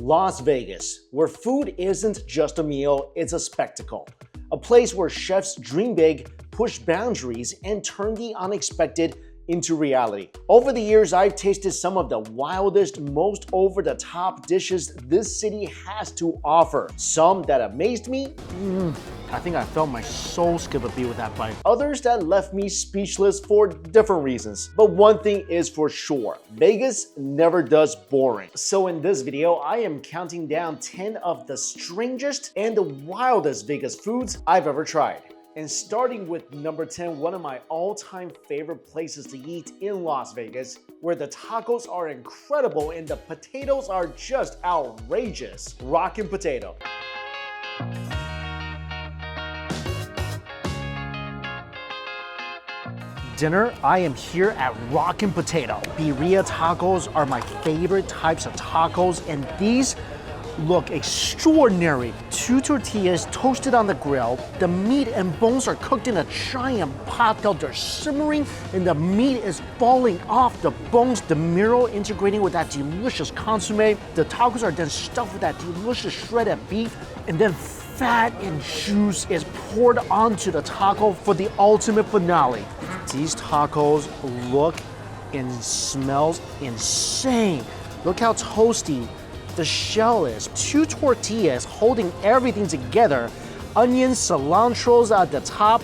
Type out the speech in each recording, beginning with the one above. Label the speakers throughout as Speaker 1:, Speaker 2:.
Speaker 1: Las Vegas, where food isn't just a meal, it's a spectacle. A place where chefs dream big, push boundaries, and turn the unexpected into reality. Over the years, I've tasted some of the wildest, most over-the-top dishes this city has to offer. Some that amazed me. I think I felt my soul skip a beat with that bite. Others that left me speechless for different reasons. But one thing is for sure, Vegas never does boring. So in this video, I am counting down 10 of the strangest and the wildest Vegas foods I've ever tried. And starting with number 10, one of my all-time favorite places to eat in Las Vegas, where the tacos are incredible and the potatoes are just outrageous. Rockin Potato. Dinner, I am here at Rockin Potato. Birria tacos are my favorite types of tacos, and these look extraordinary. 2 tortillas toasted on the grill. The meat and bones are cooked in a giant pot till they're simmering and the meat is falling off the bones. The miro integrating with that delicious consomme. The tacos are then stuffed with that delicious shredded beef, and then fat and juice is poured onto the taco for the ultimate finale. These tacos look and smells insane. Look how toasty the shell is. 2 tortillas holding everything together. Onions, cilantros at the top,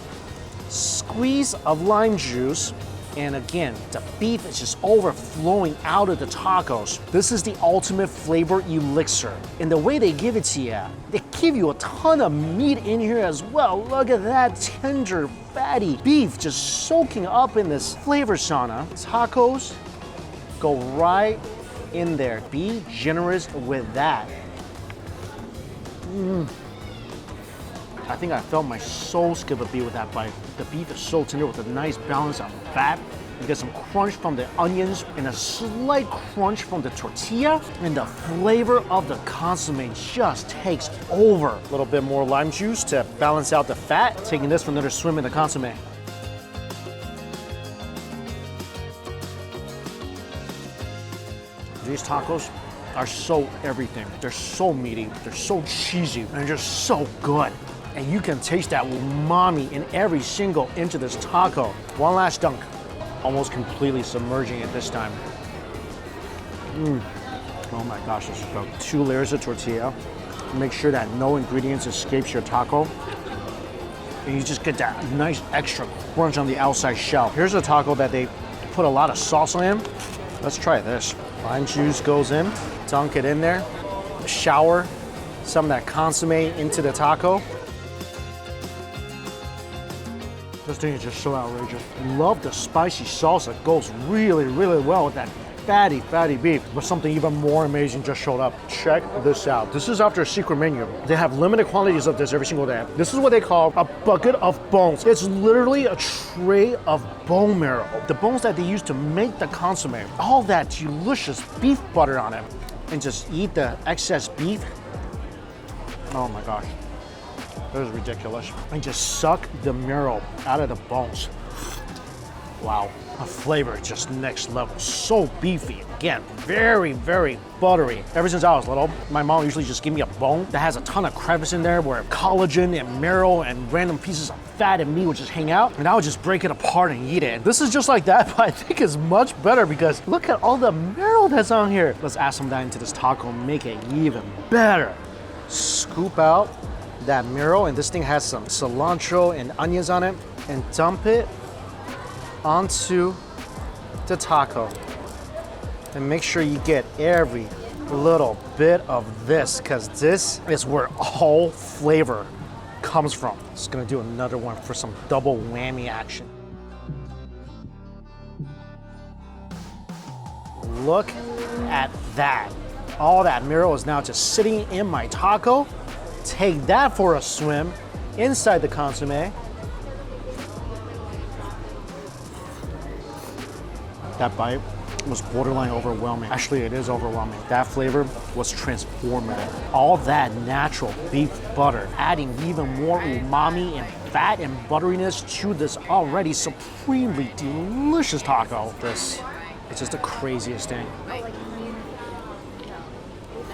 Speaker 1: squeeze of lime juice, and again, the beef is just overflowing out of the tacos. This is the ultimate flavor elixir. And the way they give it to you, they give you a ton of meat in here as well. Look at that tender, fatty beef just soaking up in this flavor sauna. Tacos go right in there. Be generous with that. I think I felt my soul skip a beat with that bite. The beef is so tender with a nice balance of fat. You get some crunch from the onions and a slight crunch from the tortilla, and the flavor of the consomme just takes over. A little bit more lime juice to balance out the fat. Taking this for another swim in the consomme. These tacos are so everything. They're so meaty, they're so cheesy, and they're just so good. And you can taste that umami in every single inch of this taco. One last dunk. Almost completely submerging it this time. Oh my gosh, this is good. 2 layers of tortilla. Make sure that no ingredients escapes your taco. And you just get that nice extra crunch on the outside shell. Here's a taco that they put a lot of salsa in. Let's try this. Lime juice goes in, dunk it in there, shower some of that consomme into the taco. This thing is just so outrageous. Love the spicy salsa. It goes really, really well with that fatty beef. But something even more amazing just showed up. Check this out. This is after a secret menu. They have limited quantities of this every single day. This is what they call a bucket of bones. It's literally a tray of bone marrow. The bones that they use to make the consomme. All that delicious beef butter on it. And just eat the excess beef. Oh my gosh. This is ridiculous. And just suck the marrow out of the bones. Wow, a flavor just next level. So beefy. Again, very, very buttery. Ever since I was little, my mom usually just give me a bone that has a ton of crevice in there where collagen and marrow and random pieces of fat and meat would just hang out, and I would just break it apart and eat it. This is just like that, but I think it's much better because look at all the marrow that's on here. Let's add some of that into this taco and make it even better. Scoop out that marrow, and this thing has some cilantro and onions on it, and dump it onto the taco. And make sure you get every little bit of this, because this is where all flavor comes from. Just gonna do another one for some double whammy action. Look at that. All that marrow is now just sitting in my taco. Take that for a swim inside the consomme. That bite was borderline overwhelming. Actually, it is overwhelming. That flavor was transformative. All that natural beef butter, adding even more umami and fat and butteriness to this already supremely delicious taco. This is just the craziest thing.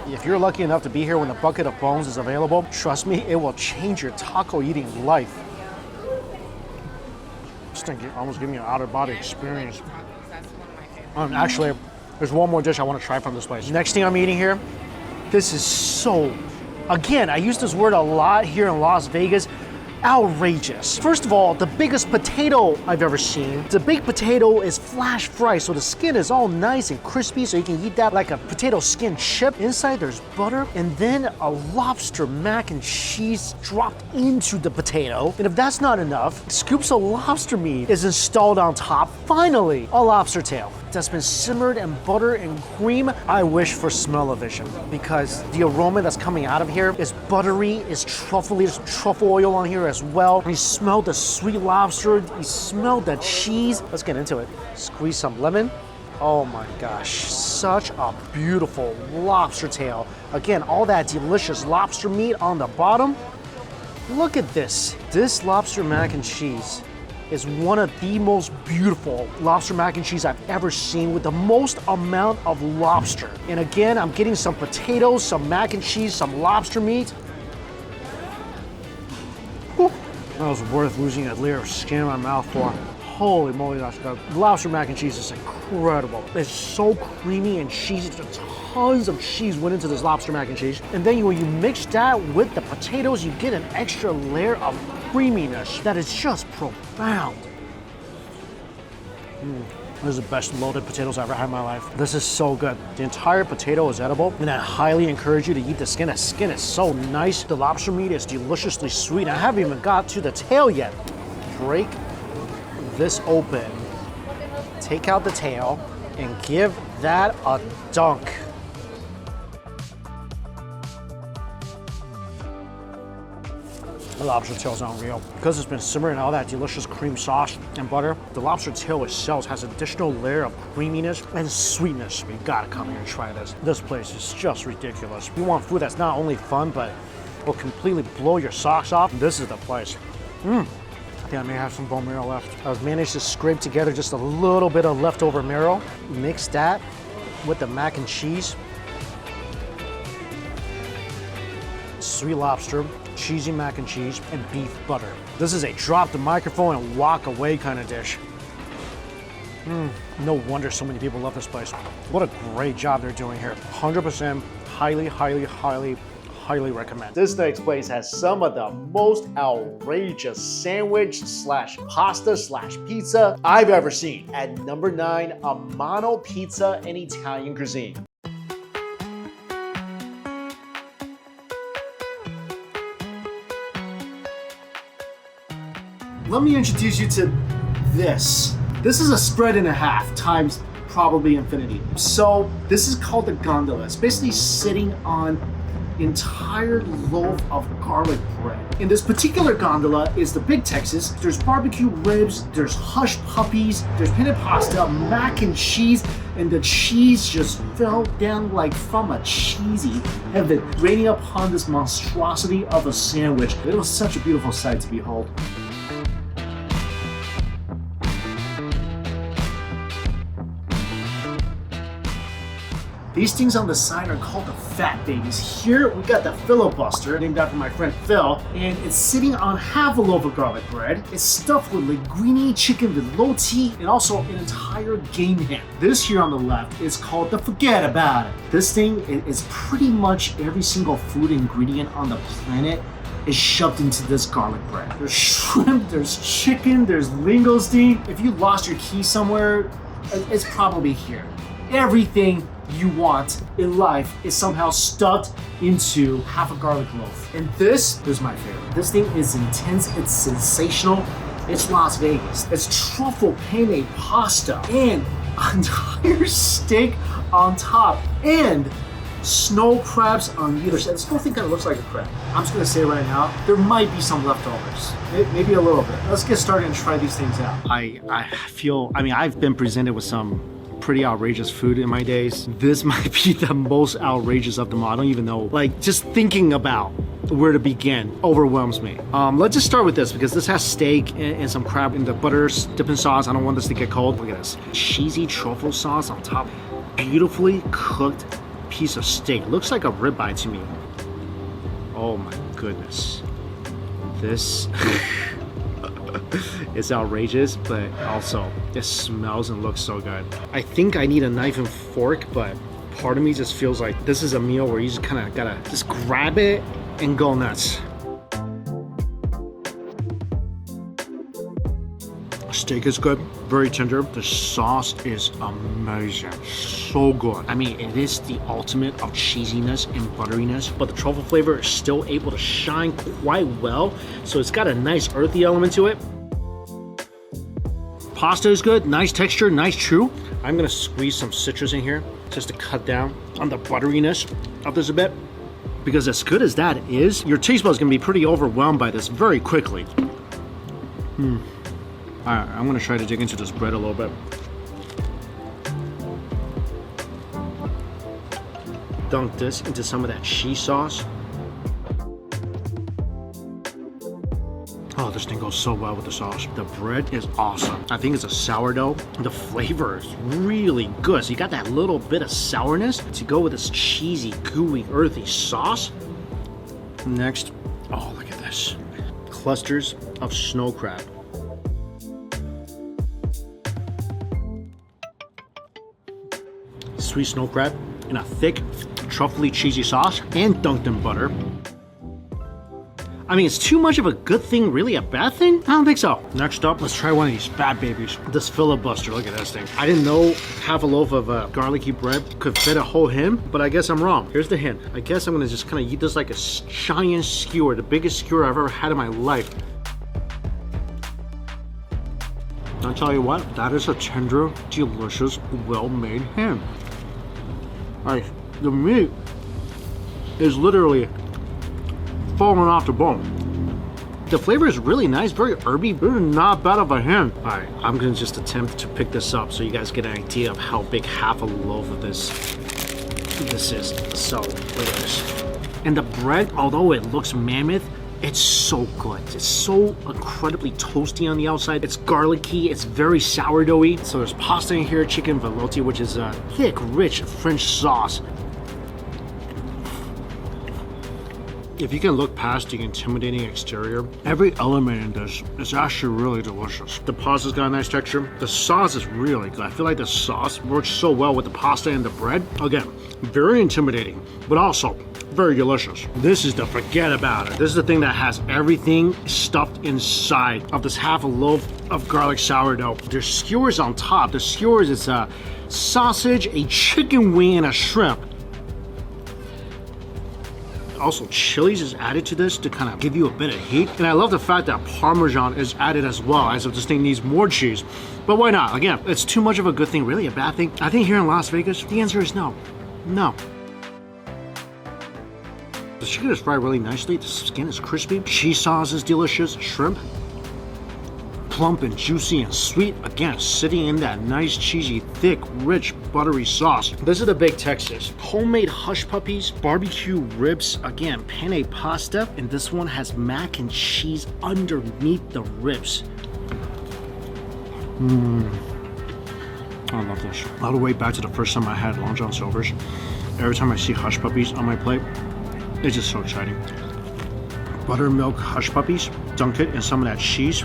Speaker 1: If you're lucky enough to be here when the bucket of bones is available, trust me, it will change your taco eating life. This thing almost giving me an out-of-body experience. Actually, there's one more dish I want to try from this place. Next thing I'm eating here, this is so, again, I use this word a lot here in Las Vegas, outrageous. First of all, the biggest potato I've ever seen. The baked potato is flash fried, so the skin is all nice and crispy, so you can eat that like a potato skin chip. Inside there's butter, and then a lobster mac and cheese dropped into the potato. And if that's not enough, scoops of lobster meat is installed on top. Finally, a lobster tail that's been simmered in butter and cream. I wish for smell-o-vision, because the aroma that's coming out of here is buttery, is truffly, there's truffle oil on here as well. You smell the sweet lobster, you smell the cheese. Let's get into it. Squeeze some lemon. Oh my gosh, such a beautiful lobster tail. Again, all that delicious lobster meat on the bottom. Look at this. This lobster mac and cheese is one of the most beautiful lobster mac and cheese I've ever seen, with the most amount of lobster. And again, I'm getting some potatoes, some mac and cheese, some lobster meat. Whew. That was worth losing a layer of skin in my mouth for. Holy moly, that's good. Lobster mac and cheese is incredible. It's so creamy and cheesy. Tons of cheese went into this lobster mac and cheese. And then when you mix that with the potatoes, you get an extra layer of creaminess that is just profound. This is the best loaded potatoes I've ever had in my life. This is so good. The entire potato is edible, and I highly encourage you to eat the skin. The skin is so nice. The lobster meat is deliciously sweet. I haven't even got to the tail yet. Break this open, take out the tail, and give that a dunk. The lobster tail is unreal. Because it's been simmering in all that delicious cream sauce and butter, the lobster tail itself has an additional layer of creaminess and sweetness. You gotta come here and try this. This place is just ridiculous. If you want food that's not only fun, but will completely blow your socks off, this is the place. I think I may have some bone marrow left. I've managed to scrape together just a little bit of leftover marrow. Mix that with the mac and cheese. Sweet lobster, cheesy mac and cheese, and beef butter. This is a drop the microphone and walk away kind of dish. No wonder so many people love this place. What a great job they're doing here. 100% highly recommend. This next place has some of the most outrageous sandwich slash pasta slash pizza I've ever seen. At number 9, Amano Pizza and Italian Cuisine. Let me introduce you to this. This is a spread and a half times probably infinity. So this is called the gondola. It's basically sitting on entire loaf of garlic bread. In this particular gondola is the Big Texas. There's barbecue ribs, there's hush puppies, there's penne pasta, mac and cheese, and the cheese just fell down like from a cheesy heaven, raining upon this monstrosity of a sandwich. It was such a beautiful sight to behold. These things on the side are called the fat babies. Here we got the filibuster, named after my friend Phil, and it's sitting on half a loaf of garlic bread. It's stuffed with linguine, chicken velouté, and also an entire game ham. This here on the left is called the forget about it. This thing is pretty much every single food ingredient on the planet is shoved into this garlic bread. There's shrimp, there's chicken, there's linguine. If you lost your key somewhere, it's probably here. Everything you want in life is somehow stuffed into half a garlic loaf. And this is my favorite. This thing is intense, it's sensational, it's Las Vegas. It's truffle penne pasta and an entire steak on top and snow crabs on either side. This whole thing kind of looks like a crab. I'm just gonna say right now, there might be some leftovers. Maybe a little bit. Let's get started and try these things out. I've been presented with some pretty outrageous food in my days. This might be the most outrageous of them all. I don't even know. Like, just thinking about where to begin overwhelms me. Let's just start with this because this has steak and some crab in the butter dipping sauce. I don't want this to get cold. Look at this. Cheesy truffle sauce on top. Beautifully cooked piece of steak. It looks like a ribeye to me. Oh my goodness. This is outrageous, but also it smells and looks so good. I think I need a knife and fork, but part of me just feels like this is a meal where you just kind of gotta just grab it and go nuts. Steak is good, very tender. The sauce is amazing, so good. I mean, it is the ultimate of cheesiness and butteriness, but the truffle flavor is still able to shine quite well. So it's got a nice earthy element to it. Pasta is good, nice texture, nice chew. I'm gonna squeeze some citrus in here just to cut down on the butteriness of this a bit. Because as good as that is, your taste buds gonna be pretty overwhelmed by this very quickly. All right, I'm gonna try to dig into this bread a little bit. Dunk this into some of that cheese sauce. Oh, this thing goes so well with the sauce. The bread is awesome. I think it's a sourdough. The flavor is really good. So you got that little bit of sourness to go with this cheesy, gooey, earthy sauce. Next, oh, look at this. Clusters of snow crab. Sweet snow crab in a thick, truffly, cheesy sauce and dunked in butter. I mean, is too much of a good thing really a bad thing? I don't think so. Next up, let's try one of these fat babies. This filibuster, look at this thing. I didn't know half a loaf of garlicky bread could fit a whole hen, but I guess I'm wrong. Here's the hint. I guess I'm gonna just kind of eat this like a giant skewer, the biggest skewer I've ever had in my life. I'll tell you what, that is a tender, delicious, well-made hen. Like, the meat is literally falling off the bone. The flavor is really nice, very herby, really not bad of a hen. All right, I'm gonna just attempt to pick this up so you guys get an idea of how big half a loaf of this is. So, look at this. And the bread, although it looks mammoth, it's so good. It's so incredibly toasty on the outside. It's garlicky, it's very sourdoughy. So there's pasta in here, chicken velouté, which is a thick, rich French sauce. If you can look past the intimidating exterior, every element in this is actually really delicious. The pasta's got a nice texture. The sauce is really good. I feel like the sauce works so well with the pasta and the bread. Again, very intimidating, but also very delicious. This is the forget about it. This is the thing that has everything stuffed inside of this half a loaf of garlic sourdough. There's skewers on top. The skewers is a sausage, a chicken wing, and a shrimp. Also, chilies is added to this to kind of give you a bit of heat. And I love the fact that Parmesan is added as well, as if this thing needs more cheese. But why not? Again, it's too much of a good thing, really a bad thing? I think here in Las Vegas, the answer is no. No. The chicken is fried really nicely. The skin is crispy. Cheese sauce is delicious. Shrimp, plump and juicy and sweet. Again, sitting in that nice, cheesy, thick, rich, buttery sauce. This is the big Texas. Homemade hush puppies, barbecue ribs, again, penne pasta, and this one has mac and cheese underneath the ribs. I love this. All the way back to the first time I had Long John Silver's. Every time I see hush puppies on my plate, it's just so exciting. Buttermilk hush puppies, dunk it in some of that cheese.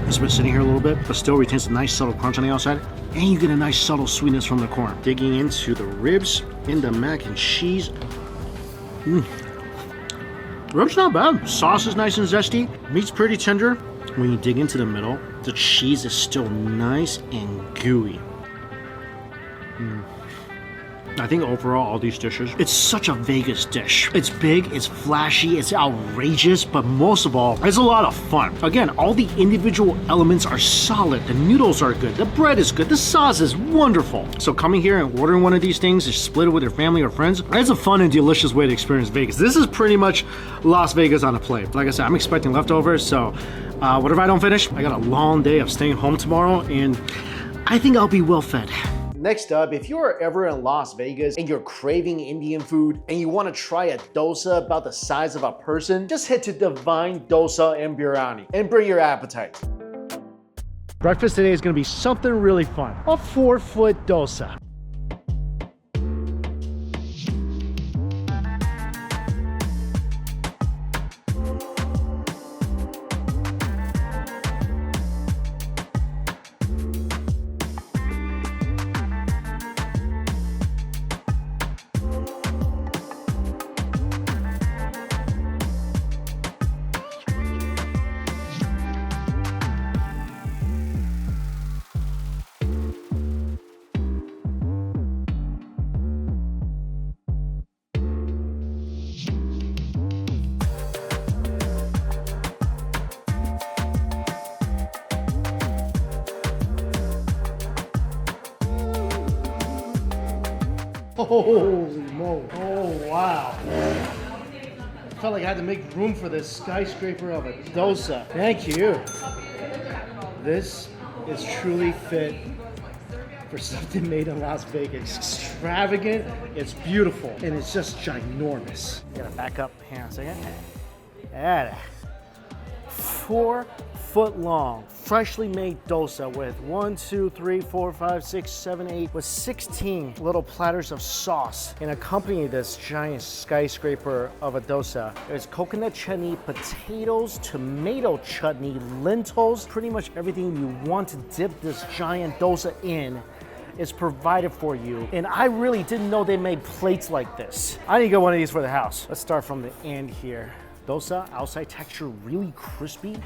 Speaker 1: It's been sitting here a little bit, but still retains a nice subtle crunch on the outside. And you get a nice subtle sweetness from the corn. Digging into the ribs, in the mac and cheese. Ribs not bad. Sauce is nice and zesty. Meat's pretty tender. When you dig into the middle, the cheese is still nice and gooey. I think overall, all these dishes, it's such a Vegas dish. It's big, it's flashy, it's outrageous, but most of all, it's a lot of fun. Again, all the individual elements are solid. The noodles are good, the bread is good, the sauce is wonderful. So coming here and ordering one of these things to split it with your family or friends, it's a fun and delicious way to experience Vegas. This is pretty much Las Vegas on a plate. Like I said, I'm expecting leftovers, so whatever I don't finish, I got a long day of staying home tomorrow, and I think I'll be well fed. Next up, if you are ever in Las Vegas and you're craving Indian food and you want to try a dosa about the size of a person, just head to Divine Dosa and Biryani and bring your appetite. Breakfast today is going to be something really fun. A 4-foot dosa. Holy moly. Oh, wow. I felt like I had to make room for this skyscraper of a dosa. Thank you. This is truly fit for something made in Las Vegas. It's extravagant, it's beautiful, and it's just ginormous. Gotta back up here a second. Yeah. 4 foot long, freshly made dosa with 1, 2, 3, 4, 5, 6, 7, 8, with 16 little platters of sauce. And accompanying this giant skyscraper of a dosa, there's coconut chutney, potatoes, tomato chutney, lentils, pretty much everything you want to dip this giant dosa in is provided for you. And I really didn't know they made plates like this. I need to get one of these for the house. Let's start from the end here. Dosa, outside texture really crispy.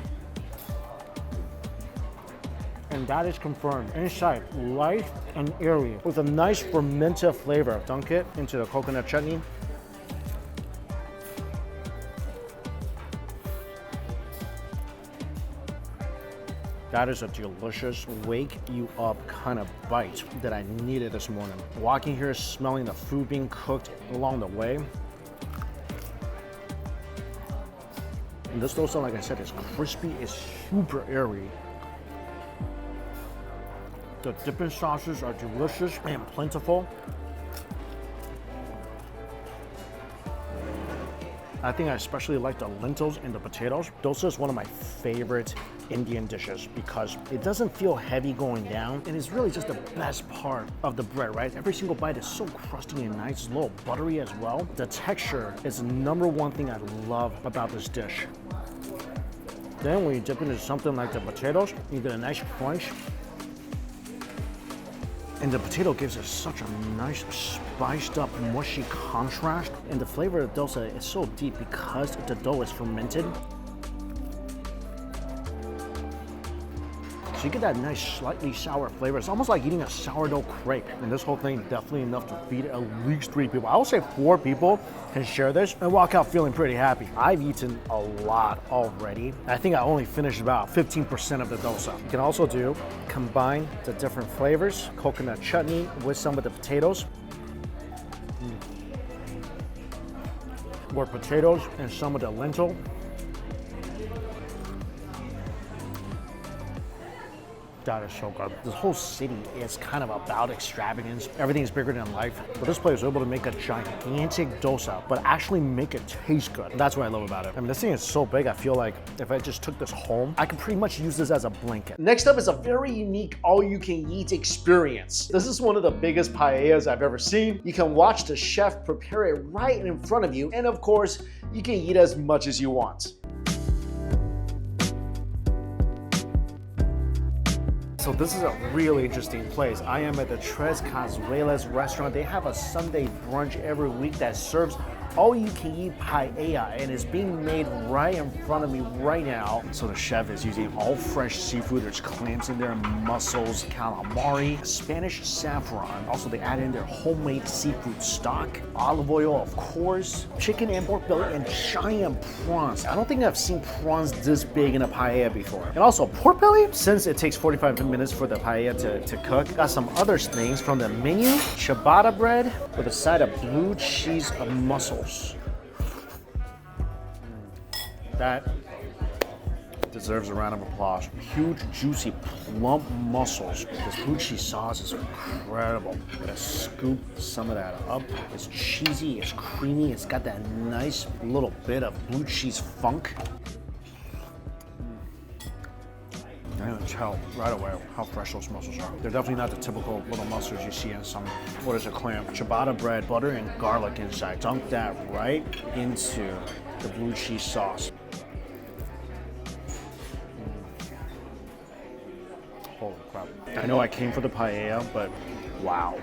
Speaker 1: And that is confirmed. Inside, light and airy with a nice fermented flavor. Dunk it into the coconut chutney. That is a delicious, wake you up kind of bite that I needed this morning. Walking here, smelling the food being cooked along the way. And this dosa, like I said, is crispy, is super airy. The dipping sauces are delicious and plentiful. I think I especially like the lentils and the potatoes. Dosa is one of my favorite Indian dishes because it doesn't feel heavy going down, and it's really just the best part of the bread, right? Every single bite is so crusty and nice, a little buttery as well. The texture is the #1 thing I love about this dish. Then when you dip into something like the potatoes, you get a nice crunch. And the potato gives it such a nice, spiced up, mushy contrast. And the flavor of the dosa is so deep because the dough is fermented. So you get that nice, slightly sour flavor. It's almost like eating a sourdough crepe. And this whole thing, definitely enough to feed at least 3 people. I would say 4 people can share this and walk out feeling pretty happy. I've eaten a lot already. I think I only finished about 15% of the dosa. You can also combine the different flavors, coconut chutney with some of the potatoes. More potatoes and some of the lentil. That is so good. This whole city is kind of about extravagance. Everything is bigger than life. But this place was able to make a gigantic dosa, but actually make it taste good. That's what I love about it. I mean, this thing is so big, I feel like if I just took this home, I could pretty much use this as a blanket. Next up is a very unique all-you-can-eat experience. This is one of the biggest paellas I've ever seen. You can watch the chef prepare it right in front of you, and of course, you can eat as much as you want. So this is a really interesting place. I am at the Cazuelas restaurant. They have a Sunday brunch every week that serves all-you-can-eat paella, and it's being made right in front of me right now. So the chef is using all fresh seafood. There's clams in there, mussels, calamari, Spanish saffron. Also, they add in their homemade seafood stock, olive oil, of course, chicken and pork belly, and giant prawns. I don't think I've seen prawns this big in a paella before. And also pork belly, since it takes 45 minutes for the paella to cook. Got some other things from the menu. Ciabatta bread with a side of blue cheese of mussels. That deserves a round of applause. Huge, juicy, plump mussels. This blue cheese sauce is incredible. I'm gonna scoop some of that up. It's cheesy, it's creamy, it's got that nice little bit of blue cheese funk. I can tell right away how fresh those mussels are. They're definitely not the typical little mussels you see in some, what is it, clam? Ciabatta bread, butter and garlic inside. Dunk that right into the blue cheese sauce. Holy crap. I know I came for the paella, but wow.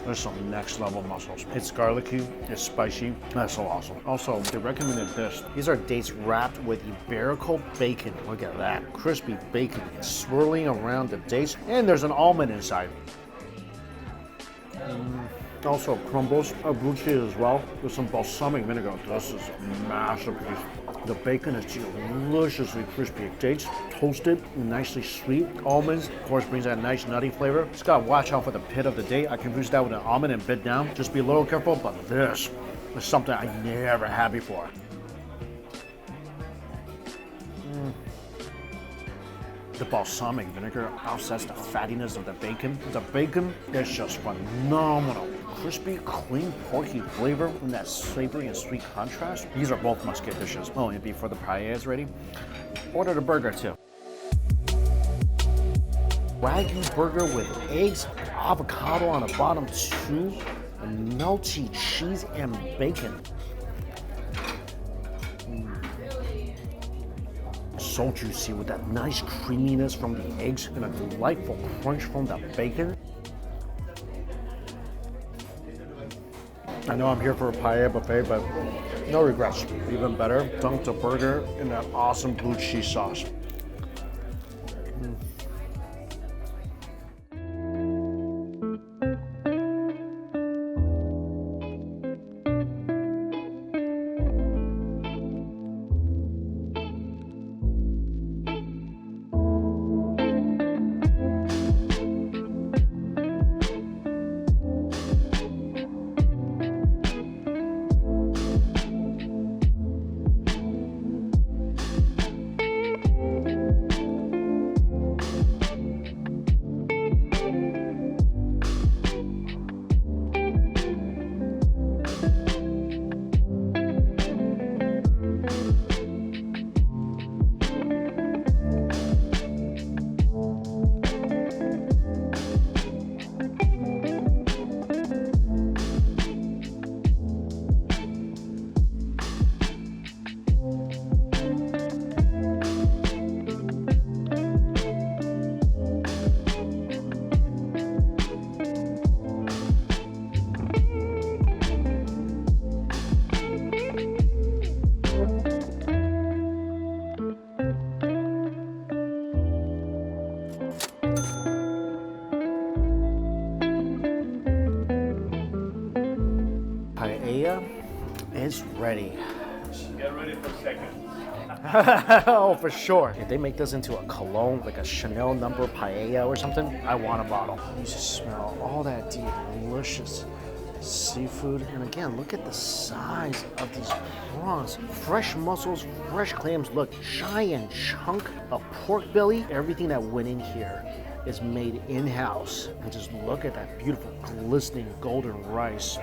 Speaker 1: There's some next level mussels. It's garlicky, it's spicy, that's so awesome. Also, they recommended this. These are dates wrapped with Iberico bacon. Look at that, crispy bacon swirling around the dates, and there's an almond inside. Also crumbles of blue cheese as well with some balsamic vinegar. This is a masterpiece. The bacon is deliciously crispy. Dates toasted, nicely sweet. Almonds, of course, brings that nice nutty flavor. Just gotta watch out for the pit of the date. I can use that with an almond and bit down. Just be a little careful, but this is something I never had before. The balsamic vinegar offsets the fattiness of the bacon. The bacon is just phenomenal. Crispy, clean, porky flavor and that savory and sweet contrast. These are both must-get dishes. Oh, and before the paella is ready, order the burger too. Wagyu burger with eggs, avocado on the bottom too, and melty cheese and bacon. So juicy with that nice creaminess from the eggs and a delightful crunch from the bacon. I know I'm here for a paella buffet, but no regrets. Even better, dunk the burger in that awesome blue cheese sauce. It's ready.
Speaker 2: Get ready for a second.
Speaker 1: Oh, for sure. If they make this into a cologne, like a Chanel number paella or something, I want a bottle. You just smell all that delicious seafood. And again, look at the size of these prawns. Fresh mussels, fresh clams. Look, giant chunk of pork belly. Everything that went in here is made in-house. And just look at that beautiful, glistening golden rice.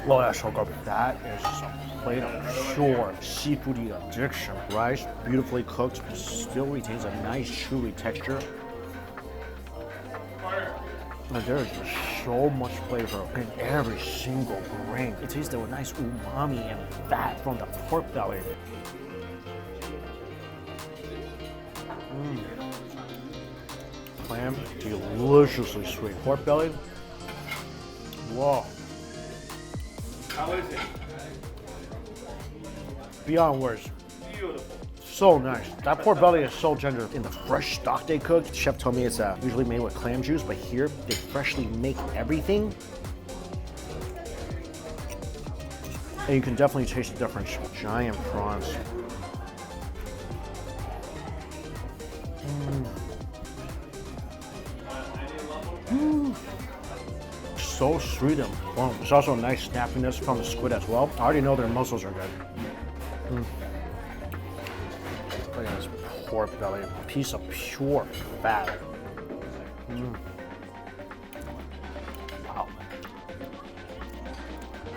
Speaker 1: Oh, that's so good. That is just a plate of pure seafoody addiction. Rice, beautifully cooked, still retains a nice chewy texture. And there is just so much flavor in every single grain. It tastes with nice umami and fat from the pork belly. Clam, deliciously sweet. Pork belly. Whoa.
Speaker 2: How is it?
Speaker 1: Beyond words.
Speaker 2: Beautiful.
Speaker 1: So nice. That pork belly is so tender. In the fresh stock they cook, the chef told me it's usually made with clam juice, but here they freshly make everything. And you can definitely taste the difference. Giant prawns. So sweet and plump. There's also a nice snappiness from the squid as well. I already know their mussels are good. Look at this pork belly, a piece of pure fat. Wow.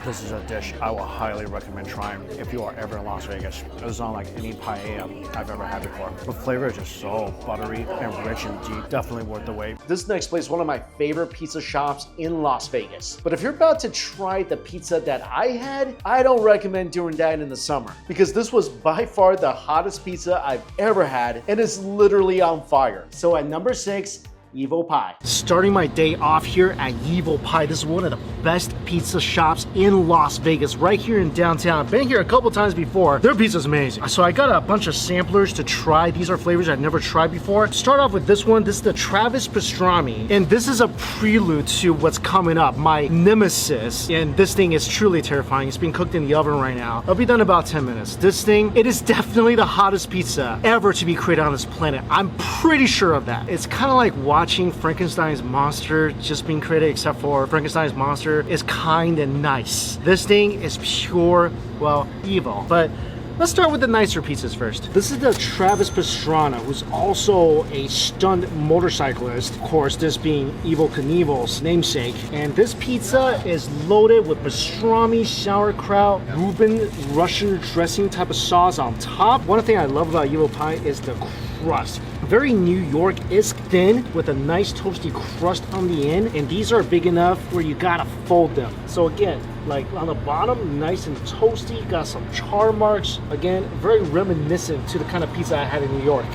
Speaker 1: This is a dish I will highly recommend trying if you are ever in Las Vegas. It's not like any paella I've ever had before. The flavor is just so buttery and rich and deep. Definitely worth the wait. This next place is one of my favorite pizza shops in Las Vegas. But if you're about to try the pizza that I had, I don't recommend doing that in the summer because this was by far the hottest pizza I've ever had and it's literally on fire. So at number 6, Evel Pie. Starting my day off here at Evel Pie. This is one of the best pizza shops in Las Vegas, right here in downtown. I've been here a couple times before. Their pizza's amazing. So I got a bunch of samplers to try. These are flavors I've never tried before. Start off with this one. This is the Travis Pastrami. And this is a prelude to what's coming up, my nemesis. And this thing is truly terrifying. It's being cooked in the oven right now. It'll be done in about 10 minutes. This thing, it is definitely the hottest pizza ever to be created on this planet. I'm pretty sure of that. It's kind of like watching Frankenstein's monster just being created, except for Frankenstein's monster is kind and nice. This thing is pure, well, evil. But let's start with the nicer pizzas first. This is the Travis Pastrana, who's also a stunt motorcyclist. Of course, this being Evel Knievel's namesake. And this pizza is loaded with pastrami, sauerkraut, Reuben Russian dressing type of sauce on top. One thing I love about Evel Pie is the crust. Very New York-esque, thin with a nice toasty crust on the end, and these are big enough where you gotta fold them. So again, like on the bottom, nice and toasty, got some char marks. Again, very reminiscent to the kind of pizza I had in New York.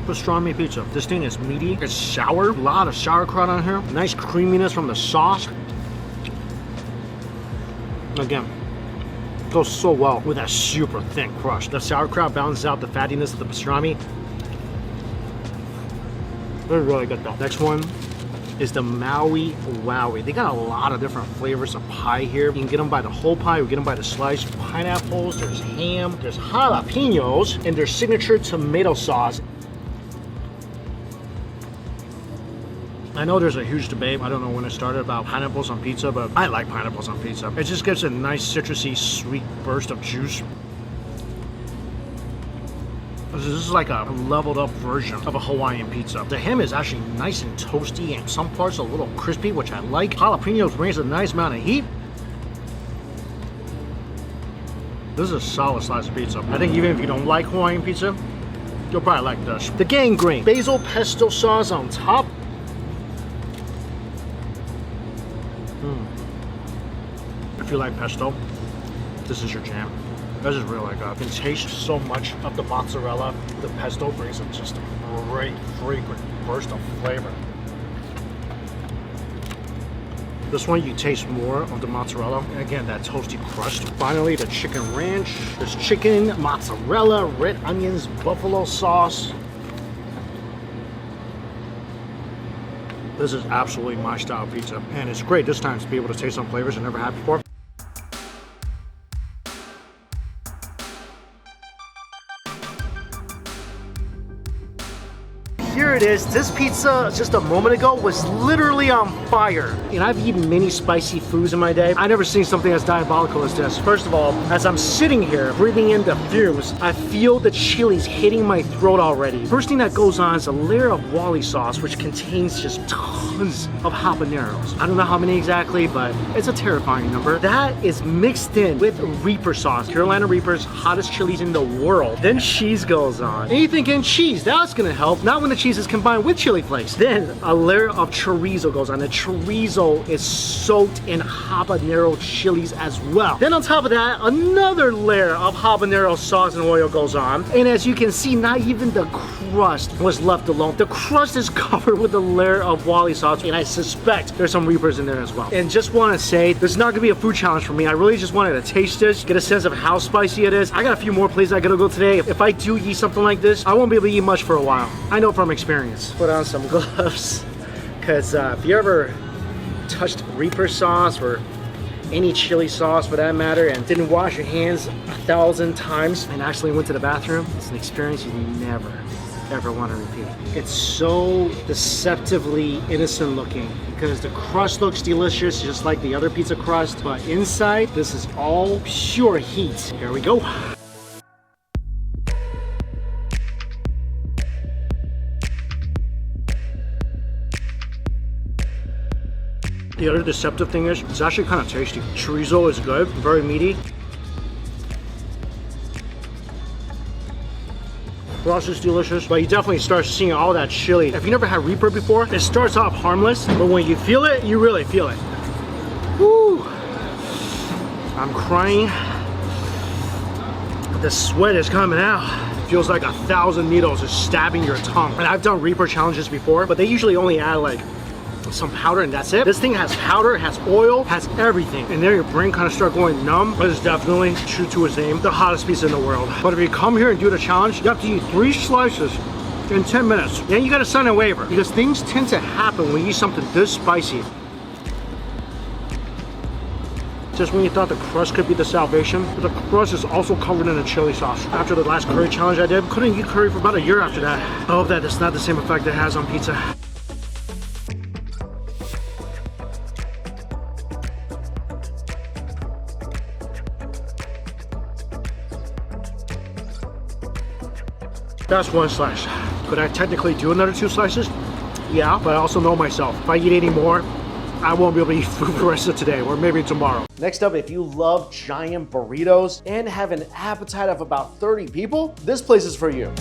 Speaker 1: Pastrami pizza. This thing is meaty, it's sour, a lot of sauerkraut on here, nice creaminess from the sauce. Again, goes so well with that super thin crust. The sauerkraut balances out the fattiness of the pastrami. They're really good though. Next one is the Maui Wowie. They got a lot of different flavors of pie here. You can get them by the whole pie, or get them by the slice. Pineapples, there's ham, there's jalapenos, and their signature tomato sauce. I know there's a huge debate, I don't know when it started, about pineapples on pizza, but I like pineapples on pizza. It just gives a nice citrusy, sweet burst of juice. This is like a leveled up version of a Hawaiian pizza. The ham is actually nice and toasty, and some parts a little crispy, which I like. Jalapenos brings a nice amount of heat. This is a solid slice of pizza. I think even if you don't like Hawaiian pizza, you'll probably like this. The gangrene. Basil pesto sauce on top. If you like pesto, this is your jam. This is really good. You can taste so much of the mozzarella. The pesto brings in just a great, fragrant burst of flavor. This one, you taste more of the mozzarella. And again, that toasty crust. Finally, the chicken ranch. There's chicken, mozzarella, red onions, buffalo sauce. This is absolutely my style pizza. And it's great this time to be able to taste some flavors I never had before. Here it is. This pizza just a moment ago was literally on fire. And I've eaten many spicy foods in my day. I've never seen something as diabolical as this. First of all, as I'm sitting here breathing in the fumes, I feel the chilies hitting my throat already. First thing that goes on is a layer of Wally sauce, which contains just tons of habaneros. I don't know how many exactly, but it's a terrifying number. That is mixed in with Reaper sauce. Carolina Reaper's hottest chilies in the world. Then cheese goes on. And you're thinking cheese, that's gonna help. Not when the cheese is combined with chili flakes. Then a layer of chorizo goes on. The chorizo is soaked in habanero chilies as well. Then on top of that, another layer of habanero sauce and oil goes on. And as you can see, not even the crust was left alone. The crust is covered with a layer of Wally sauce, and I suspect there's some Reapers in there as well. And just want to say, this is not gonna be a food challenge for me. I really just wanted to taste this, get a sense of how spicy it is. I got a few more places I gotta go today. If I do eat something like this, I won't be able to eat much for a while. I know from experience. Put on some gloves, because if you ever touched Reaper sauce or any chili sauce for that matter and didn't wash your hands 1,000 times and actually went to the bathroom, it's an experience you never ever want to repeat. It's so deceptively innocent looking because the crust looks delicious just like the other pizza crust, but inside this is all pure heat. Here we go. The other deceptive thing is, it's actually kind of tasty. Chorizo is good, very meaty. Crust is delicious, but you definitely start seeing all that chili. If you never had Reaper before, it starts off harmless, but when you feel it, you really feel it. Woo! I'm crying. The sweat is coming out. feels like 1,000 needles is stabbing your tongue. And I've done Reaper challenges before, but they usually only add like some powder and that's it. This thing has powder, has oil, has everything. And then your brain kind of start going numb, but it's definitely, true to its name, the hottest pizza in the world. But if you come here and do the challenge, you have to eat 3 slices in 10 minutes. Then you gotta sign a waiver because things tend to happen when you eat something this spicy. Just when you thought the crust could be the salvation, but the crust is also covered in a chili sauce. After the last curry challenge I did, couldn't eat curry for about a year after that. I hope that it's not the same effect it has on pizza. That's 1 slice. Could I technically do another 2 slices? Yeah, but I also know myself. If I eat any more, I won't be able to eat food for the rest of today, or maybe tomorrow. Next up, if you love giant burritos and have an appetite of about 30 people, this place is for you.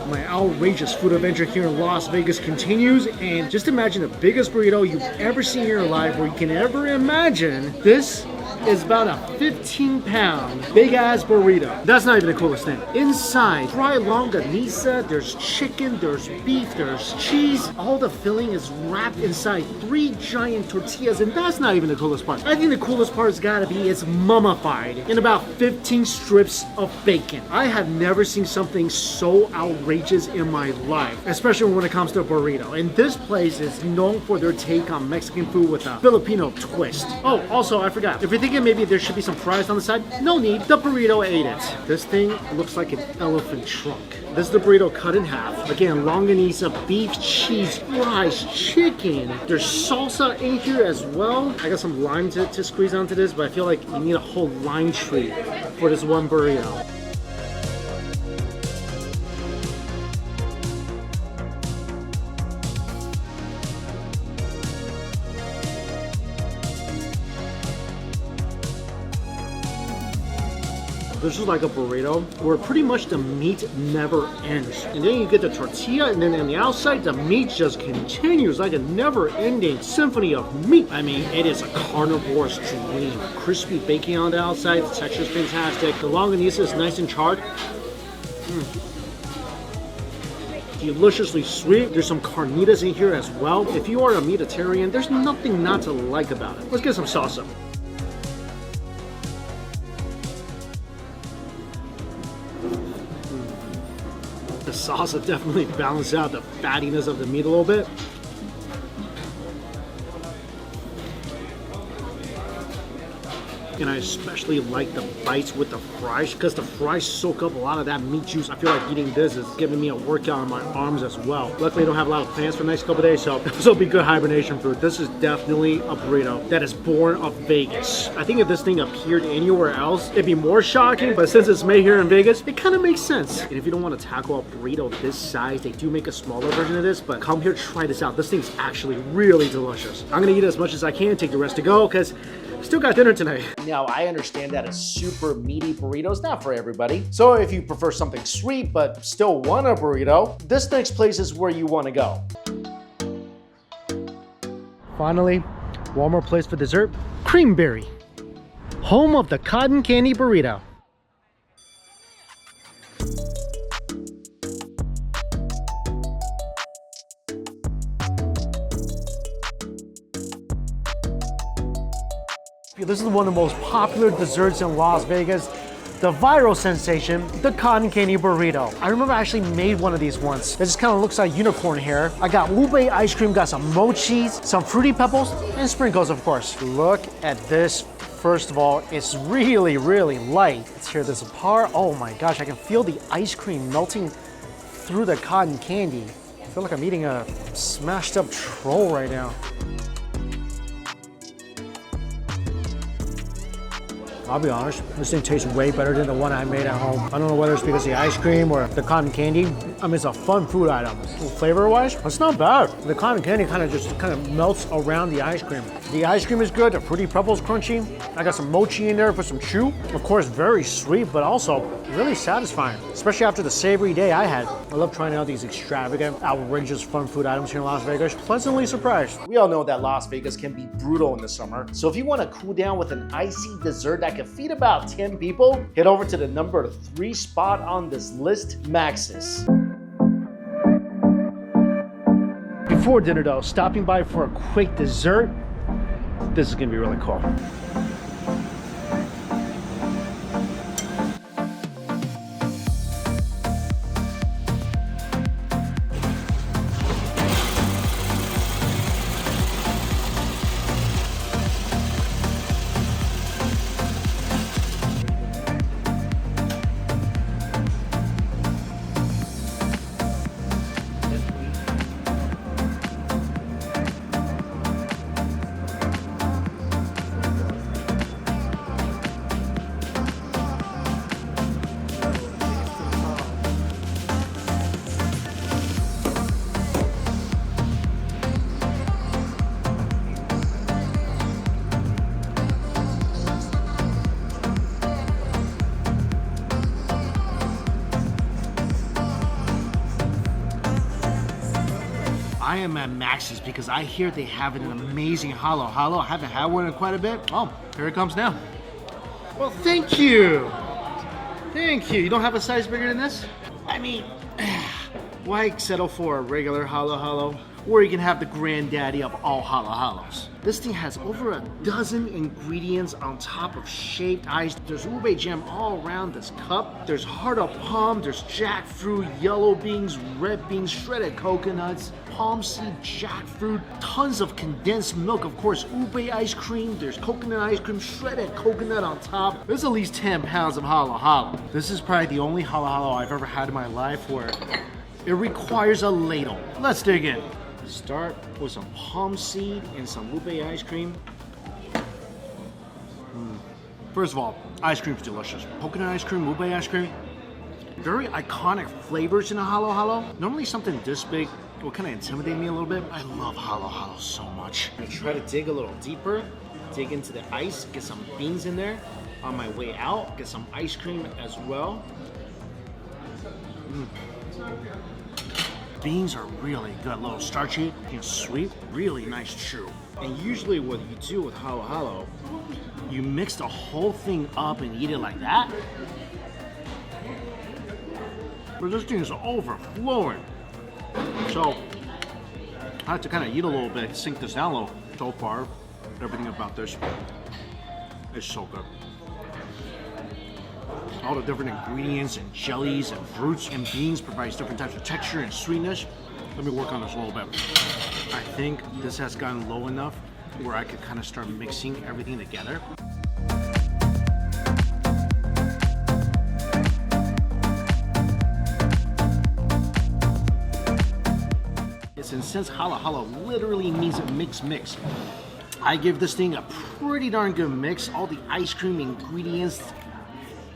Speaker 1: My outrageous food adventure here in Las Vegas continues, and just imagine the biggest burrito you've ever seen in your life or you can ever imagine. This is about a 15-pound big-ass burrito. That's not even the coolest thing. Inside, fried longanisa, there's chicken, there's beef, there's cheese. All the filling is wrapped inside 3 giant tortillas, and that's not even the coolest part. I think the coolest part has gotta be it's mummified in about 15 strips of bacon. I have never seen something so outrageous in my life, especially when it comes to a burrito. And this place is known for their take on Mexican food with a Filipino twist. Oh, also, I forgot. If you're thinking maybe there should be some fries on the side, no need. The burrito ate it. This thing looks like an elephant trunk. This is the burrito cut in half. Again, longanisa, beef, cheese, fries, chicken. There's salsa in here as well. I got some lime to squeeze onto this, but I feel like you need a whole lime tree for this one burrito. This is like a burrito where pretty much the meat never ends. And then you get the tortilla, and then on the outside, the meat just continues like a never-ending symphony of meat. I mean, it is a carnivore's dream. Crispy bacon on the outside, the texture is fantastic. The longanisa is nice and charred. Deliciously sweet. There's some carnitas in here as well. If you are a meatitarian, there's nothing not to like about it. Let's get some salsa. The salsa definitely balances out the fattiness of the meat a little bit. And I especially like the bites with the fries because the fries soak up a lot of that meat juice. I feel like eating this is giving me a workout on my arms as well. Luckily, I don't have a lot of plans for the next couple of days, so this will be good hibernation food. This is definitely a burrito that is born of Vegas. I think if this thing appeared anywhere else, it'd be more shocking, but since it's made here in Vegas, it kind of makes sense. And if you don't want to tackle a burrito this size, they do make a smaller version of this, but come here, try this out. This thing's actually really delicious. I'm gonna eat as much as I can, take the rest to go, because still got dinner tonight. Now, I understand that a super meaty burrito is not for everybody. So if you prefer something sweet but still want a burrito, this next place is where you want to go. Finally, one more place for dessert. Creamberry, home of the cotton candy burrito. This is one of the most popular desserts in Las Vegas. The viral sensation, the cotton candy burrito. I remember I actually made one of these once. It just kind of looks like unicorn hair. I got ube ice cream, got some mochi, some fruity pebbles, and sprinkles, of course. Look at this. First of all, it's really, really light. Let's tear this apart. Oh my gosh, I can feel the ice cream melting through the cotton candy. I feel like I'm eating a smashed up troll right now. I'll be honest, this thing tastes way better than the one I made at home. I don't know whether it's because of the ice cream or the cotton candy. I mean, it's a fun food item. Flavor-wise, it's not bad. The cotton candy kind of melts around the ice cream. The ice cream is good, the fruity pebbles crunchy. I got some mochi in there for some chew. Of course, very sweet, but also really satisfying, especially after the savory day I had. I love trying out these extravagant, outrageous fun food items here in Las Vegas. Pleasantly surprised. We all know that Las Vegas can be brutal in the summer. So if you want to cool down with an icy dessert that can can feed about 10 people, head over to the number 3 spot on this list, Max's. Before dinner though, stopping by for a quick dessert. This is gonna be really cool. I am at Max's because I hear they have an amazing halo halo. I haven't had one in quite a bit. Oh, here it comes now. Well, thank you. Thank you. You don't have a size bigger than this? I mean, why settle for a regular halo halo? Or you can have the granddaddy of all halo halos. This thing has over a dozen ingredients on top of shaved ice. There's ube jam all around this cup. There's heart of palm, there's jackfruit, yellow beans, red beans, shredded coconuts, palm seed, jackfruit, tons of condensed milk, of course, ube ice cream, there's coconut ice cream, shredded coconut on top. There's at least 10 pounds of halo halo. This is probably the only halo halo I've ever had in my life where it requires a ladle. Let's dig in. Start with some palm seed and some ube ice cream. First of all, ice cream's delicious. Coconut ice cream, ube ice cream. Very iconic flavors in a halo halo. Normally something this big will kind of intimidate me a little bit. I love halo halo so much. I'm gonna try to dig a little deeper, dig into the ice, get some beans in there. On my way out, get some ice cream as well. Beans are really good, a little starchy and sweet, really nice chew. And usually what you do with halo halo, you mix the whole thing up and eat it like that. But this thing is overflowing. So I have to kind of eat a little bit, sink this down a little. So far, everything about this is so good. All the different ingredients and jellies and fruits and beans provides different types of texture and sweetness. Let me work on this a little bit. I think this has gotten low enough where I could kind of start mixing everything together. And since halo halo literally means mix, I give this thing a pretty darn good mix. All the ice cream ingredients,